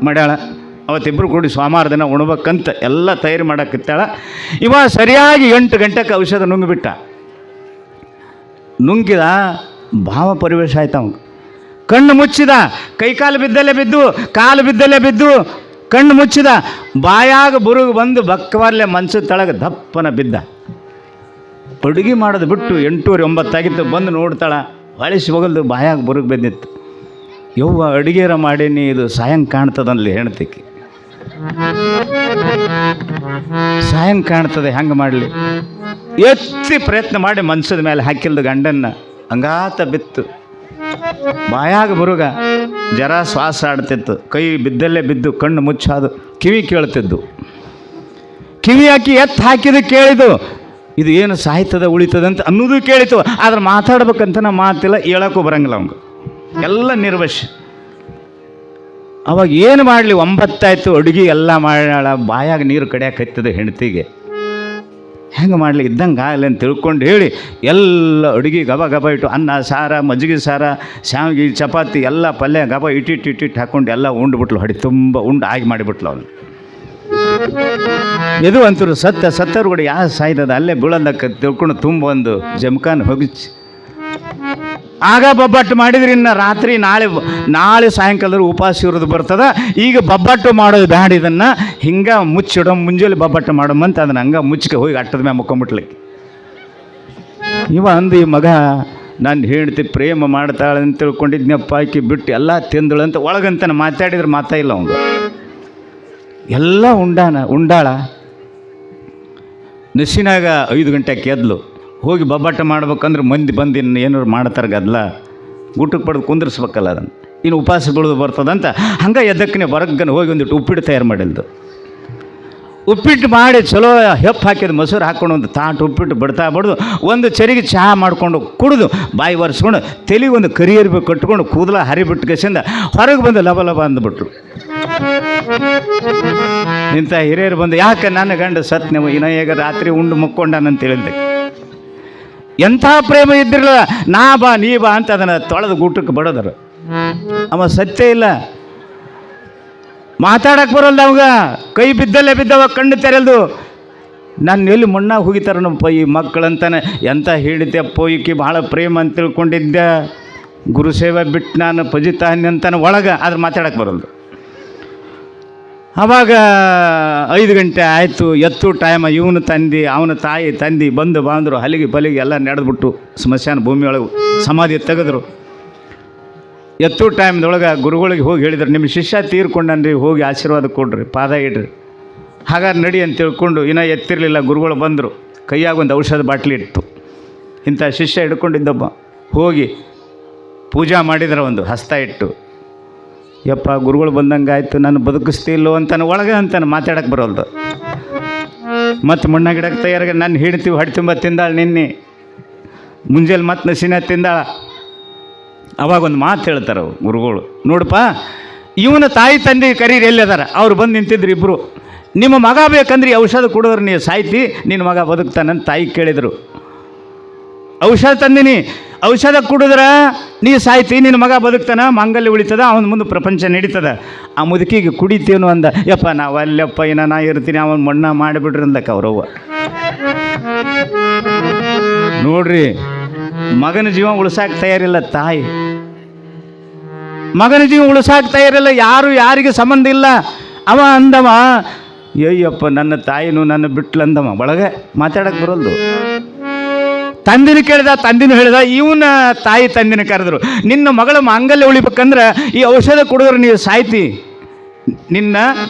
ಮಾಡ್ಯಾಳ. ಅವತ್ತಿಬ್ಬರು ಕೂಡಿ ಸೋಮವಾರ ದಿನ ಉಣ್ಬೇಕಂತ ಎಲ್ಲ ತಯಾರಿ ಮಾಡಕ್ಕಿತ್ತಾಳ. ಇವ ಸರಿಯಾಗಿ 8 ಗಂಟೆಗೆ ಔಷಧ ನುಂಗಿಬಿಟ್ಟ. ನುಂಗಿದ, ಭಾವ ಪರಿವೇಶ ಆಯ್ತು ಅವಂಗೆ. ಕಣ್ಣು ಮುಚ್ಚಿದ, ಕೈಕಾಲು ಬಿದ್ದಲ್ಲೇ ಬಿದ್ದು, ಕಾಲು ಬಿದ್ದಲ್ಲೇ ಬಿದ್ದು, ಕಣ್ಣು ಮುಚ್ಚಿದ. ಬಾಯಾಗ ಬುರುಗು ಬಂದು ಬಕ್ಕವಾರ್ಲೆ ಮಂಚದ ತಳಗೆ ದಪ್ಪನ ಬಿದ್ದ. ಅಡುಗೆ ಮಾಡೋದು ಬಿಟ್ಟು 8:30, 9 ಆಗಿತ್ತು. ಬಂದು ನೋಡ್ತಾಳ, ಹೊಳಿಸಿ ಹೋಗಲ್ದು ಬಾಯಾಗ ಬುರುಗು ಬಿದ್ದಿತ್ತು. ಯವ್ವ ಅಡುಗೆರ ಮಾಡೀನಿ, ಇದು ಸಾಯಂಗೆ ಕಾಣ್ತದಲ್ಲಿ ಹೆಣ್ತಿಕ್ಕೆ. ಸಾಯಂಗೆ ಕಾಣ್ತದೆ, ಹೆಂಗೆ ಮಾಡಲಿ? ಎತ್ತಿ ಪ್ರಯತ್ನ ಮಾಡಿ ಮನ್ಸದ ಮೇಲೆ ಹಾಕಿಲ್ದು ಗಂಡನ್ನ. ಹಂಗಾತ ಬಿತ್ತು. ಬಾಯಾಗ ಬರುಗ ಜರ ಶ್ವಾಸ ಆಡ್ತಿತ್ತು. ಕೈ ಬಿದ್ದಲ್ಲೇ ಬಿದ್ದು, ಕಣ್ಣು ಮುಚ್ಚಾದು, ಕಿವಿ ಕೇಳ್ತಿದ್ದು. ಕಿವಿ ಹಾಕಿ ಎತ್ತು ಹಾಕಿದ್ದು ಕೇಳಿದು, ಇದು ಏನು ಸಾಯ್ತದ ಉಳಿತದಂತ ಅನ್ನೋದು ಕೇಳಿತು. ಆದ್ರೆ ಮಾತಾಡ್ಬೇಕಂತ ನಾ ಮಾತಿಲ್ಲ, ಹೇಳೋಕ್ಕೂ ಬರಂಗಿಲ್ಲ ಅವಂಗೆ, ಎಲ್ಲ ನಿರ್ವಶ. ಅವಾಗ ಏನು ಮಾಡಲಿ? 9 ಆಯಿತು, ಅಡುಗೆ ಎಲ್ಲ ಮಾಡ್ಯಾಳ, ಬಾಯಾಗ ನೀರು ಕಡಿಯಾಕತ್ತದ ಹೆಂಡ್ತಿಗೆ. ಹೆಂಗೆ ಮಾಡಲಿ? ಇದ್ದಂಗೆ ಆಗಲಿ ಅಂತ ತಿಳ್ಕೊಂಡು ಹೇಳಿ ಎಲ್ಲ ಅಡುಗೆ ಗಬ ಗಬ ಇಟ್ಟು, ಅನ್ನ ಸಾರ, ಮಜ್ಜಿಗೆ ಸಾರ, ಶಾವಿಗೆ, ಚಪಾತಿ ಎಲ್ಲ ಪಲ್ಯ ಗಬ ಇಟ್ಟಿಟ್ಟು ಹಾಕ್ಕೊಂಡು ಎಲ್ಲ ಉಂಡ್ಬಿಟ್ಲು. ಹೊಡಿ ತುಂಬ ಉಂಡು ಆಗಿ ಮಾಡಿಬಿಟ್ಲು ಅವನು. ಇದು ಅಂತರು ಸತ್ತರು ಕೂಡ ಯಾವ ಸಾಯ್ತದ ಅಲ್ಲೇ ಬೀಳೋದಕ್ಕೆ ತಿಳ್ಕೊಂಡು ತುಂಬ ಒಂದು ಜಮಖಾನ ಹೋಗಿಚ್ಚಿ. ಆಗ ಬಬ್ಬಟ್ಟು ಮಾಡಿದ್ರಿ. ಇನ್ನು ರಾತ್ರಿ ನಾಳೆ ಸಾಯಂಕಾಲದ ಉಪವಾಸ ಇರೋದು ಬರ್ತದ. ಈಗ ಬಬ್ಬಟ್ಟು ಮಾಡೋದು ಬ್ಯಾಡ, ಇದನ್ನು ಹಿಂಗೆ ಮುಚ್ಚಿಡೋ, ಮುಂಜಾನೆ ಬಬ್ಬಟ್ಟು ಮಾಡೋಮಂತ ಅದನ್ನು ಹಂಗೆ ಮುಚ್ಚಿಗೆ ಹೋಗಿ ಅಟ್ಟದ ಮ್ಯಾಗ ಮುಕ್ಕೊಂಬಿಟ್ಲಿಕ್ಕೆ. ಇವ ಅಂದು, ಈ ಮಗ ನನ್ನ ಹೆಂಡ್ತಿ ಪ್ರೇಮ ಮಾಡ್ತಾಳೆ ಅಂತ ತಿಳ್ಕೊಂಡಿದ್ನಪ್ಪ, ಆಕಿ ಬಿಟ್ಟು ಎಲ್ಲ ತಿಂದಳು ಅಂತ ಒಳಗಂತ ಮಾತಾಡಿದ್ರೆ ಮಾತಾ ಇಲ್ಲ ಅವಂಗ. ಎಲ್ಲ ಉಂಡಾಳ. ನಸಿನಾಗ 5 ಗಂಟೆಗೆ ಎದ್ಲು. ಹೋಗಿ ಬಬ್ಬಟ್ಟ ಮಾಡ್ಬೇಕಂದ್ರೆ ಮಂದಿ ಬಂದು ಇನ್ನು ಏನಾರು ಮಾಡ್ತಾರೆ ಗದ್ಲ, ಊಟಕ್ಕೆ ಪಡೆದು ಕುಂದಿರ್ಸ್ಬೇಕಲ್ಲ ಅದನ್ನು. ಇನ್ನು ಉಪವಾಸ ಬೀಳೋದು ಬರ್ತದಂತ ಹಂಗೆ ಎದ್ದಕ್ಕನೆ ಹೊರಗನೆ ಹೋಗಿ ಒಂದಿಟ್ಟು ಉಪ್ಪಿಟ್ಟು ತಯಾರು ಮಾಡಿಲ್ದು. ಉಪ್ಪಿಟ್ಟು ಮಾಡಿ ಚಲೋ ಹೆಪ್ಪು ಹಾಕಿದ ಮೊಸರು ಹಾಕ್ಕೊಂಡು ಒಂದು ತಾಟು ಉಪ್ಪಿಟ್ಟು ಬಡ್ತಾ ಬಡ್ದು ಒಂದು ಚರಿಗೆ ಚಹಾ ಮಾಡಿಕೊಂಡು ಕುಡಿದು ಬಾಯಿ ಒರೆಸ್ಕೊಂಡು ತಲೆಗೆ ಒಂದು ಕರಿಯರ್ಬಿ ಕಟ್ಕೊಂಡು ಕೂದಲ ಹರಿಬಿಟ್ಟು ಕೆಸಿಂದ ಹೊರಗೆ ಬಂದು ಲಬ ಲಬ ಅಂದ್ಬಿಟ್ರು. ಇಂಥ ಹಿರಿಯರು ಬಂದು, ಯಾಕೆ ನನ್ನ ಗಂಡ ಸತ್ ನೀವು ಇನ್ನ ಈಗ ರಾತ್ರಿ ಉಂಡು ಮುಕ್ಕೊಂಡಾನಂತ ಹೇಳಿದ್ದೆ. ಎಂಥ ಪ್ರೇಮ ಇದ್ದಿರಲ್ಲ, ನಾ ಬಾ ನೀ ಬಾ ಅಂತ ಅದನ್ನು ತೊಳೆದು ಗೂಟಕ್ಕೆ ಬಡೋದರು. ಅವ ಸತ್ಯ ಇಲ್ಲ, ಮಾತಾಡಕ್ಕೆ ಬರೋಲ್ಲ ಅವಾಗ, ಕೈ ಬಿದ್ದಲ್ಲೇ ಬಿದ್ದವ, ಕಣ್ಣು ತೆರೆಲ್ದು. ನಾನು ಎಲ್ಲಿ ಮಣ್ಣಾಗ ಹೋಗಿತಾರನಪ್ಪ ಈ ಮಕ್ಕಳಂತಾನೆ. ಎಂಥ ಹೇಳಿದ್ದೆಪ್ಪ ಈಕಿ ಭಾಳ ಪ್ರೇಮ ಅಂತ ತಿಳ್ಕೊಂಡಿದ್ದೆ, ಗುರುಸೇವೆ ಬಿಟ್ಟು ನಾನು ಪಜಿತಾನೆ ಅಂತಾನೆ ಒಳಗೆ, ಆದ್ರೆ ಮಾತಾಡಕ್ಕೆ ಬರೋದು. ಆವಾಗ 5 ಗಂಟೆ ಆಯಿತು, ಎತ್ತು ಟೈಮ. ಇವನು ತಂದು ಅವನ ತಾಯಿ ತಂದು ಬಂದು ಬಾಂದರು, ಹಲಿಗೆ ಪಲಿಗೆ ಎಲ್ಲ ನಡೆದ್ಬಿಟ್ಟು ಸ್ಮಶಾನ ಭೂಮಿಯೊಳಗೆ ಸಮಾಧಿ ತೆಗೆದ್ರು. ಎತ್ತು ಟೈಮ್ದೊಳಗೆ ಗುರುಗಳಿಗೆ ಹೋಗಿ ಹೇಳಿದ್ರು, ನಿಮ್ಮ ಶಿಷ್ಯ ತೀರ್ಕೊಂಡನ್ರಿ, ಹೋಗಿ ಆಶೀರ್ವಾದ ಕೊಡ್ರಿ, ಪಾದ ಇಡ್ರಿ. ಹಾಗಾದ್ರೆ ನಡಿ ಅಂತ ತಿಳ್ಕೊಂಡು ಇನ್ನೂ ಎತ್ತಿರಲಿಲ್ಲ. ಗುರುಗಳು ಬಂದರು, ಕೈಯಾಗ ಒಂದು ಔಷಧ ಬಾಟ್ಲಿ ಇತ್ತು. ಇಂಥ ಶಿಷ್ಯ ಹಿಡ್ಕೊಂಡಿದ್ದೊಬ್ಬ ಹೋಗಿ ಪೂಜಾ ಮಾಡಿದ್ರೆ ಒಂದು ಹಸ್ತ ಇಟ್ಟು, ಯಪ್ಪ ಗುರುಗಳು ಬಂದಂಗೆ ಆಯಿತು, ನಾನು ಬದುಕಿಸ್ತಿಲ್ಲೋ ಅಂತಾನೆ ಒಳಗೆ ಅಂತಾನೆ, ಮಾತಾಡಕ್ಕೆ ಬರೋಲ್ದು. ಮತ್ತು ಮಣ್ಣ ಗಿಡಕ್ಕೆ ತಯಾರಾಗ ನಾನು ಹಿಡ್ತೀವಿ ಹೊಟ್ಟೆ ತುಂಬ ತಿಂದಾಳೆ ನಿನ್ನೆ ಮುಂಜಾನೆ, ಮತ್ತು ನಸಿನ ತಿಂದಾಳ. ಅವಾಗ ಒಂದು ಮಾತು ಹೇಳ್ತಾರೆ ಗುರುಗಳು, ನೋಡಪ್ಪ ಇವನ ತಾಯಿ ತಂದೆ ಕರೀರಿ ಎಲ್ಲಿದಾರ. ಅವ್ರು ಬಂದು ನಿಂತಿದ್ರು ಇಬ್ಬರು. ನಿಮ್ಮ ಮಗ ಬೇಕಂದ್ರೆ ಈ ಔಷಧ ಕೊಡೋರು ನೀವು ಸಾಯ್ತಿ, ನಿನ್ನ ಮಗ ಬದುಕ್ತಾನಂತ ತಾಯಿ ಕೇಳಿದರು. ಔಷಧ ತಂದಿನಿ, ಔಷಧ ಕುಡಿದ್ರೆ ನೀ ಸಾಯ್ತಿ, ನಿನ್ನ ಮಗ ಬದುಕ್ತಾನ, ಮಾಂಗಲ್ಯ ಉಳಿತದ, ಅವನ ಮುಂದೆ ಪ್ರಪಂಚ ನಡೀತದ. ಆ ಮುದುಕಿಗೆ ಕುಡಿತೀವನು ಅಂದ. ಯಪ್ಪ ನಾವು ಅಲ್ಲಪ್ಪ ಏನ ನಾ ಇರ್ತೀನಿ, ಅವನು ಮಣ್ಣ ಮಾಡಿಬಿಡ್ರಿ ಅಂದಕ್ಕೆ ಅವ್ರವ್ವ. ನೋಡ್ರಿ, ಮಗನ ಜೀವ ಉಳಿಸಾಕ ತಯಾರಿಲ್ಲ ತಾಯಿ, ಮಗನ ಜೀವ ಉಳಿಸಾಕ ತಯಾರಿಲ್ಲ, ಯಾರು ಯಾರಿಗೆ ಸಂಬಂಧ ಇಲ್ಲ. ಅವ ಅಂದವ, ಅಯ್ಯಪ್ಪ ನನ್ನ ತಾಯಿನೂ ನನ್ನ ಬಿಟ್ಲಂದವ. ಒಳಗೆ ಮಾತಾಡಕ್ಕೆ ಬರೋಲ್ದು. ತಂದಿನ ಕೇಳಿದ, ತಂದಿನ ಹೇಳಿದ. ಇವನ ತಾಯಿ ತಂದಿನ ಕರೆದ್ರು, ನಿನ್ನ ಮಗಳ ಮಾಂಗಲ್ಯ ಉಳಿಬೇಕಂದ್ರೆ ಈ ಔಷಧ ಕುಡಿದ್ರೆ ನೀವು ಸಾಯ್ತಿ, ನಿನ್ನ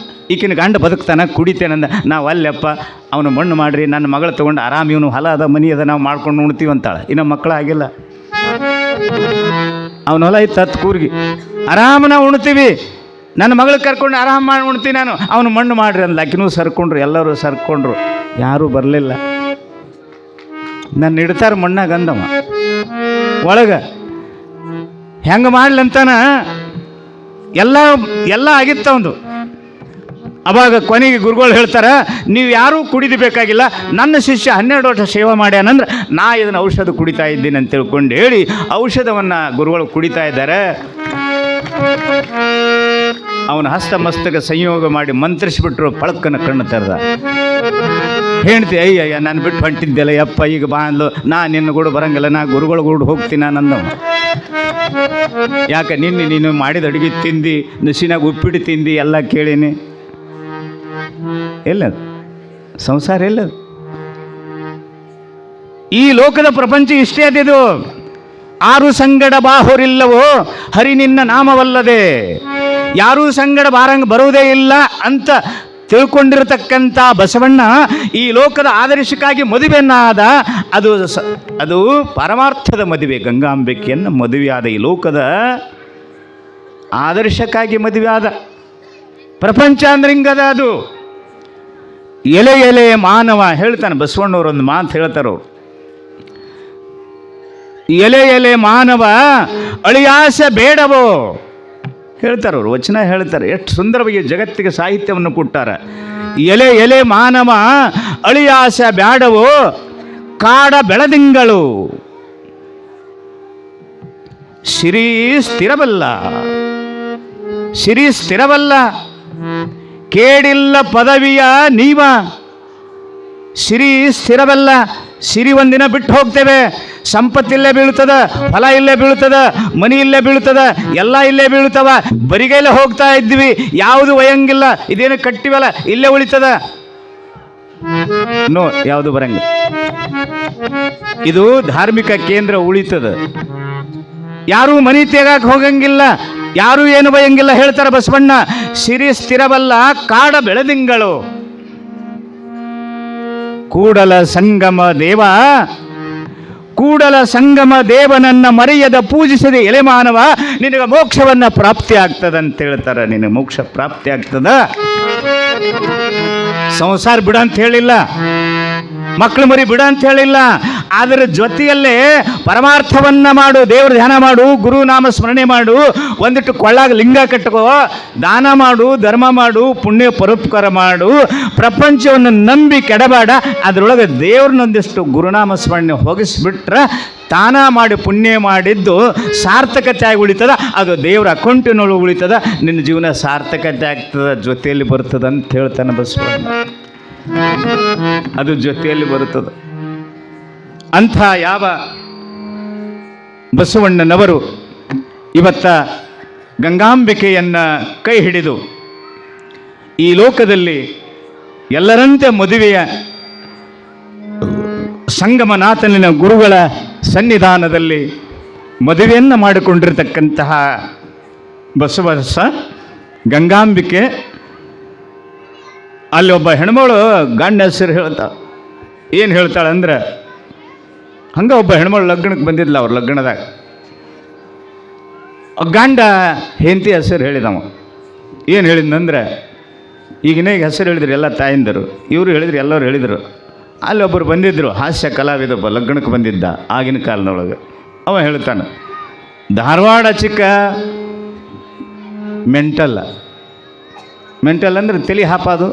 ಈಕಿನ ಗಂಡ ಬದುಕ್ತಾನ, ಕುಡಿತೇನಂದ. ನಾವು ಅಲ್ಲಪ್ಪ ಅವನು ಮಣ್ಣು ಮಾಡಿರಿ, ನನ್ನ ಮಗಳು ತೊಗೊಂಡು ಆರಾಮ, ಇವನು ಹೊಲ ಅದ ಮನಿ ಅದ, ನಾವು ಮಾಡ್ಕೊಂಡು ಉಣ್ತೀವಿ ಅಂತಾಳೆ. ಇನ್ನು ಮಕ್ಕಳು ಆಗಿಲ್ಲ, ಅವನ ಹೊಲ ಇತ್ತು 10 ಕೂರ್ಗಿ, ಆರಾಮ ನಾವು ಉಣ್ತೀವಿ, ನನ್ನ ಮಗಳಿಗೆ ಕರ್ಕೊಂಡು ಆರಾಮ ಮಾಡಿ ಉಣ್ತೀನಿ ನಾನು, ಅವನು ಮಣ್ಣು ಮಾಡಿರಿ ಅಂದ್ಲ. ಆಕಿನೂ ಸರ್ಕೊಂಡ್ರು, ಎಲ್ಲರೂ ಸರ್ಕೊಂಡ್ರು, ಯಾರೂ ಬರಲಿಲ್ಲ. ನನ್ನ ಇಡ್ತಾರೆ ಮಣ್ಣಾಗ ಅಂದವ. ಒಳಗೆ ಹೆಂಗೆ ಮಾಡ್ಲಂತಾನ ಎಲ್ಲ ಆಗಿತ್ತವಂದು. ಅವಾಗ ಕೊನೆಗೆ ಗುರುಗಳು ಹೇಳ್ತಾರೆ, ನೀವು ಯಾರೂ ಕುಡಿದು ಬೇಕಾಗಿಲ್ಲ, ನನ್ನ ಶಿಷ್ಯ 12 ವರ್ಷ ಸೇವೆ ಮಾಡ್ಯಾನಂದ್ರೆ ನಾ ಇದನ್ನು ಔಷಧ ಕುಡಿತಾ ಇದ್ದೀನಿ ಅಂತ ತಿಳ್ಕೊಂಡು ಹೇಳಿ ಔಷಧವನ್ನು ಗುರುಗಳು ಕುಡಿತಾ ಇದ್ದಾರೆ. ಅವನ ಹಸ್ತ ಮಸ್ತಕ ಸಂಯೋಗ ಮಾಡಿ ಮಂತ್ರಿಸಿಬಿಟ್ರು. ಪಳಕ್ಕನ ಕಣ್ಣು ತೆರೆದ. ಹೇಳ್ತಿ, ಅಯ್ಯಯ್ಯ ನಾನು ಬಿಟ್ಟು ಹೊಂಟಿದ್ದೆಲ್ಲ ಯಪ್ಪ, ಈಗ ಬಾ ಅಂದ್ಲು. ನಾ ನಿನ್ನ ಗೂಡು ಬರಂಗಿಲ್ಲ, ನಾ ಗುರುಗಳ ಗೂಡು ಹೋಗ್ತೀನಿ ನಾನಂದವ. ಯಾಕೆ ನೀನು ಮಾಡಿದ ಅಡುಗೆ ತಿಂದು, ನಸಿನಾಗ ಉಪ್ಪಿಟ್ಟು ತಿಂದು ಎಲ್ಲ ಕೇಳೀನಿ. ಎಲ್ಲದು ಸಂಸಾರ, ಎಲ್ಲದು ಈ ಲೋಕದ ಪ್ರಪಂಚ ಇಷ್ಟೇ ಅದಿದು. 6 ಸಂಗಡ ಬಾಹೋರಿಲ್ಲವೋ ಹರಿ ನಿನ್ನ ನಾಮವಲ್ಲದೆ, ಯಾರೂ ಸಂಗಡ ಬರುವುದೇ ಇಲ್ಲ ಅಂತ ತಿಳ್ಕೊಂಡಿರತಕ್ಕಂಥ ಬಸವಣ್ಣ ಈ ಲೋಕದ ಆದರ್ಶಕ್ಕಾಗಿ ಮದುವೆಯನ್ನಾದ. ಅದು ಪರಮಾರ್ಥದ ಮದುವೆ. ಗಂಗಾಂಬಿಕೆಯನ್ನು ಮದುವೆಯಾದ, ಈ ಲೋಕದ ಆದರ್ಶಕ್ಕಾಗಿ ಮದುವೆಯಾದ. ಪ್ರಪಂಚ ಅಂದ್ರೆ ಹಿಂಗದ. ಅದು ಎಲೆ ಎಲೆ ಮಾನವ ಹೇಳ್ತಾನೆ ಬಸವಣ್ಣವ್ರೊಂದು ಮಾತು ಹೇಳ್ತಾರವ್ರು, ಎಲೆ ಎಲೆ ಮಾನವ ಅಳಿಯಾಸೆ ಬೇಡವೋ ಹೇಳ್ತಾರವ್ರು. ವಚನ ಹೇಳ್ತಾರೆ, ಎಷ್ಟು ಸುಂದರವಾಗಿ ಜಗತ್ತಿಗೆ ಸಾಹಿತ್ಯವನ್ನು ಕೊಟ್ಟಾರ. ಎಲೆ ಎಲೆ ಮಾನವ ಅಳಿಯಾಸೆ ಬೇಡವೋ ಕಾಡ ಬೆಳದಿಂಗಳು, ಸಿರಿ ಸ್ಥಿರವಲ್ಲ, ಸಿರಿ ಸ್ಥಿರವಲ್ಲ, ಕೇಡಿಲ್ಲ ಪದವಿಯ ನೀವ. ಸಿರಿ ಸ್ಥಿರವಲ್ಲ, ಸಿರಿ ಒಂದಿನ ಬಿಟ್ಟು ಹೋಗ್ತೇವೆ, ಸಂಪತ್ತಿಲ್ಲೇ ಬೀಳ್ತದ, ಹೊಲ ಇಲ್ಲೇ ಬೀಳ್ತದ, ಮನಿ ಇಲ್ಲೇ ಬೀಳ್ತದ, ಎಲ್ಲ ಇಲ್ಲೇ ಬೀಳ್ತವ. ಬರಿಗೈಲೆ ಹೋಗ್ತಾ ಇದ್ವಿ, ಯಾವುದು ಒಯ್ಯಂಗಿಲ್ಲ, ಇದೇನು ಕಟ್ಟಿವಲ್ಲ ಇಲ್ಲೇ ಉಳಿತದ, ನೋ ಯಾವುದು ಬರಂಗಿಲ್ಲ. ಇದು ಧಾರ್ಮಿಕ ಕೇಂದ್ರ ಉಳಿತದ, ಯಾರೂ ಮನಿ ತೆಗಾಕ ಹೋಗಂಗಿಲ್ಲ, ಯಾರೂ ಏನು ಬಯಂಗಿಲ್ಲ ಹೇಳ್ತಾರೆ ಬಸವಣ್ಣ. ಸಿರಿ ಸ್ಥಿರವಲ್ಲ ಕಾಡ ಬೆಳದಿಂಗಳು, ಕೂಡಲ ಸಂಗಮ ದೇವ ಕೂಡಲ ಸಂಗಮ ದೇವನನ್ನ ಮರೆಯದ ಪೂಜಿಸದ ಎಲೆಮಾನವ ನಿನಗೆ ಮೋಕ್ಷವನ್ನ ಪ್ರಾಪ್ತಿ ಆಗ್ತದಂತ ಹೇಳ್ತಾರೆ. ನಿನಗೆ ಮೋಕ್ಷ ಪ್ರಾಪ್ತಿ ಆಗ್ತದ. ಸಂಸಾರ ಬಿಡ ಅಂತ ಹೇಳಿಲ್ಲ, ಮಕ್ಕಳು ಮರಿ ಬಿಡ ಅಂತ ಹೇಳಿಲ್ಲ. ಅದರ ಜೊತೆಯಲ್ಲೇ ಪರಮಾರ್ಥವನ್ನ ಮಾಡು, ದೇವ್ರ ಧ್ಯಾನ ಮಾಡು, ಗುರುನಾಮ ಸ್ಮರಣೆ ಮಾಡು, ಒಂದಿಟ್ಟು ಕೊಳ್ಳಾಗ ಲಿಂಗ ಕಟ್ಕೋ, ದಾನ ಮಾಡು, ಧರ್ಮ ಮಾಡು, ಪುಣ್ಯ ಪರೋಪಕಾರ ಮಾಡು, ಪ್ರಪಂಚವನ್ನು ನಂಬಿ ಕೆಡಬೇಡ. ಅದರೊಳಗೆ ದೇವ್ರನ್ನೊಂದಿಷ್ಟು ಗುರುನಾಮ ಸ್ಮರಣೆ ಹೋಗಿಸ್ಬಿಟ್ರೆ ತಾನ ಮಾಡಿ ಪುಣ್ಯ ಮಾಡಿದ್ದು ಸಾರ್ಥಕತೆ ಆಗಿ ಉಳಿತದ. ಅದು ದೇವ್ರ ಅಕೌಂಟಿನೊಳಗೆ ಉಳಿತದ. ನಿನ್ನ ಜೀವನ ಸಾರ್ಥಕತೆ ಆಗ್ತದ, ಜೊತೆಯಲ್ಲಿ ಬರ್ತದ ಅಂತ ಹೇಳ್ತಾನೆ ಬಸವಣ್ಣ. ಅದು ಜೊತೆಯಲ್ಲಿ ಬರುತ್ತದೆ. ಅಂಥ ಯಾವ ಬಸವಣ್ಣನವರು ಇವತ್ತ ಗಂಗಾಂಬಿಕೆಯನ್ನ ಕೈ ಹಿಡಿದು ಈ ಲೋಕದಲ್ಲಿ ಎಲ್ಲರಂತೆ ಮದುವೆಯ ಸಂಗಮನಾಥನಿನ ಗುರುಗಳ ಸನ್ನಿಧಾನದಲ್ಲಿ ಮದುವೆಯನ್ನು ಮಾಡಿಕೊಂಡಿರತಕ್ಕಂತಹ ಬಸವರಸ ಗಂಗಾಂಬಿಕೆ, ಅಲ್ಲಿ ಒಬ್ಬ ಹೆಣ್ಮಗಳು ಗಂಡ ಹೆಸರು ಹೇಳ್ತಾಳೆ. ಏನು ಹೇಳ್ತಾಳೆ ಅಂದ್ರೆ, ಹಂಗೆ ಒಬ್ಬ ಹೆಣ್ಮಗಳು ಲಗ್ನಕ್ಕೆ ಬಂದಿದ್ಲ. ಅವ್ರ ಲಗ್ನದಾಗ ಗಂಡ ಹೆಂಡತಿ ಹೆಸರು ಹೇಳಿದವ. ಏನು ಹೇಳಿದ್ನಂದ್ರೆ, ಈಗಿನ ಈಗ ಹೆಸರು ಹೇಳಿದ್ರು ಎಲ್ಲ ತಾಯಿಂದರು, ಇವರು ಹೇಳಿದ್ರು, ಎಲ್ಲರೂ ಹೇಳಿದರು. ಅಲ್ಲಿ ಒಬ್ಬರು ಬಂದಿದ್ದರು, ಹಾಸ್ಯ ಕಲಾವಿದೊಬ್ಬ ಲಗ್ನಕ್ಕೆ ಬಂದಿದ್ದ ಆಗಿನ ಕಾಲದೊಳಗೆ. ಅವ ಹೇಳ್ತಾನೆ, ಧಾರವಾಡ ಚಿಕ್ಕ ಮೆಂಟಲ್ ಅಂದ್ರೆ ತಲೆ ಹಾಪೋದು,